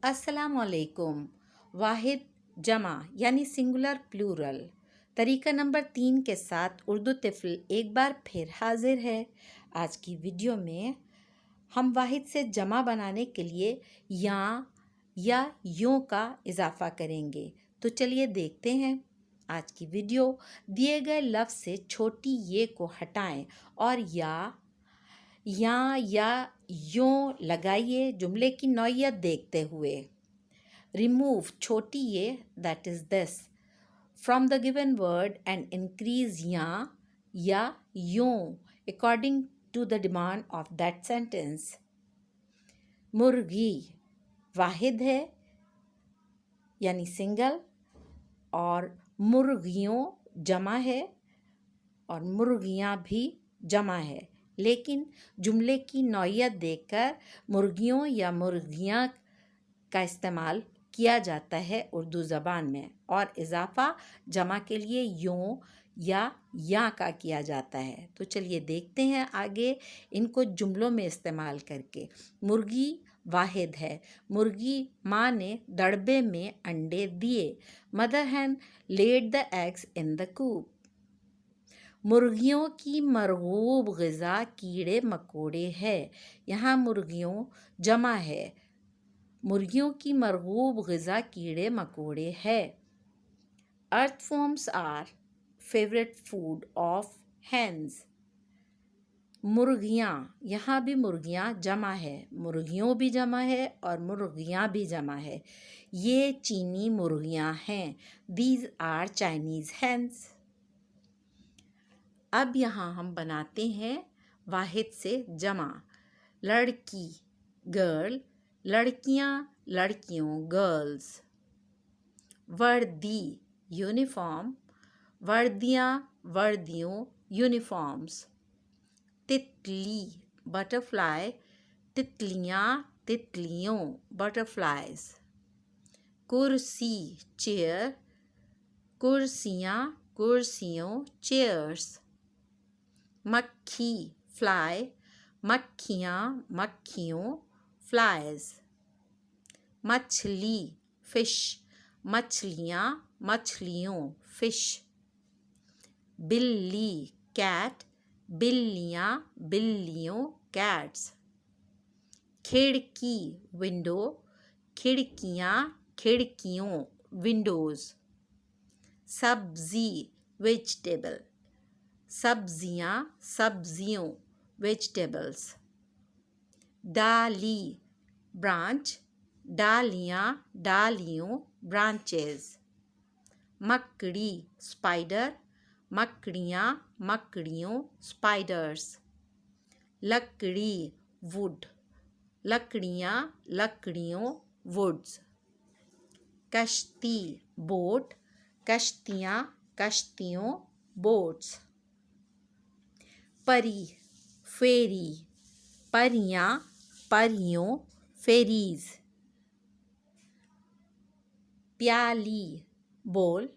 अस्सलामुअलैकुम। वाहिद जमा यानी सिंगुलर प्लूरल तरीका नंबर 3 के साथ उर्दू तिफ़ल एक बार फिर हाजिर है। आज की वीडियो में हम वाहिद से जमा बनाने के लिए या यों का इजाफ़ा करेंगे। तो चलिए देखते हैं। आज की वीडियो दिए गए लफ्ज़ से छोटी ये को हटाएं और या यों लगाइए जुमले की नौइयत देखते हुए। रिमूव छोटी ये that is this from the given word and increase या यों according to the demand of that sentence. मुर्गी वाहिद है यानी सिंगल और मुर्गियों जमा है और मुर्गियां भी जमा है, लेकिन जुमले की नौइयत देखकर मुर्गियों या मुर्गियां का इस्तेमाल किया जाता है उर्दू ज़बान में और इजाफ़ा जमा के लिए यों या का किया जाता है। तो चलिए देखते हैं आगे इनको जुमलों में इस्तेमाल करके। मुर्गी वाहिद है। मुर्गी माँ ने दड़बे में अंडे दिए। Mother hen laid the eggs in the coop. मुर्गियों की मरगूब ग़िज़ा कीड़े मकोड़े है। यहाँ मुर्गियों जमा है। मुर्गियों की मरगूब ग़िज़ा कीड़े मकोड़े है। Earthworms are favourite food of hens. मुर्गियाँ यहाँ भी मुर्गियाँ जमा है। मुर्गियों भी जमा है और मुर्गियाँ भी जमा है। ये चीनी मुर्गियाँ हैं। These are Chinese hens. अब यहाँ हम बनाते हैं वाहिद से जमा। लड़की गर्ल, लड़कियाँ लड़कियों गर्ल्स। वर्दी यूनिफॉर्म, वर्दियाँ वर्दियों यूनिफॉर्म्स। तितली बटरफ्लाई, तितलियाँ तितलियों बटरफ्लाइज। कुर्सी चेयर, कुर्सियाँ कुर्सियों चेयर्स। मक्खी फ्लाई, मक्खियाँ मक्खियों फ्लाइज। मछली फिश, मछलियाँ मछलियों फिश। बिल्ली कैट, बिल्लियाँ बिल्लियों कैट्स। खिड़की विंडो, खिड़कियाँ खिड़कियों विंडोज़। सब्ज़ी वेजिटेबल, सब्जियाँ सब्जियों वेजिटेबल्स। डाली ब्रांच, डालियाँ डालियों ब्रांचेस। मकड़ी स्पाइडर, मकड़ियाँ मकड़ियों स्पाइडर्स। लकड़ी वुड, लकड़ियाँ लकड़ियों वुड्स। कश्ती बोट, कश्तियाँ कश्तियों बोट्स। परी फेरी, परियाँ परियों फेरीज। प्याली बोल,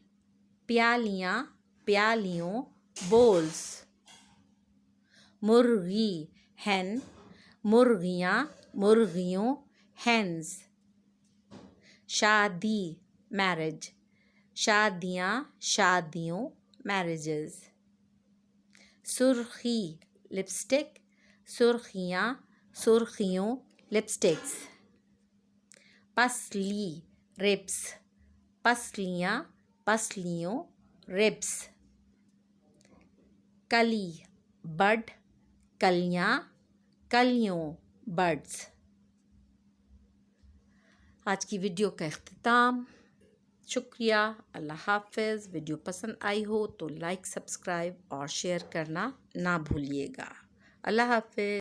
प्यालियाँ प्यालियों बोल्स। मुर्गी हैन, मुर्गियाँ मुर्गियों हैंस। शादी मैरिज, शादियाँ शादियों मैरिजेस। सुर्खी लिपस्टिक, सुर्खियाँ सुर्खियों लिपस्टिक्स। पसली रिब्स, पसलियाँ पसलियों रिब्स। कली बड, कलियाँ कलियों बड्स। आज की वीडियो का इख्तिताम। शुक्रिया, अल्लाह हाफ़िज़। वीडियो पसंद आई हो तो लाइक सब्सक्राइब और शेयर करना ना भूलिएगा। अल्लाह हाफ़िज़।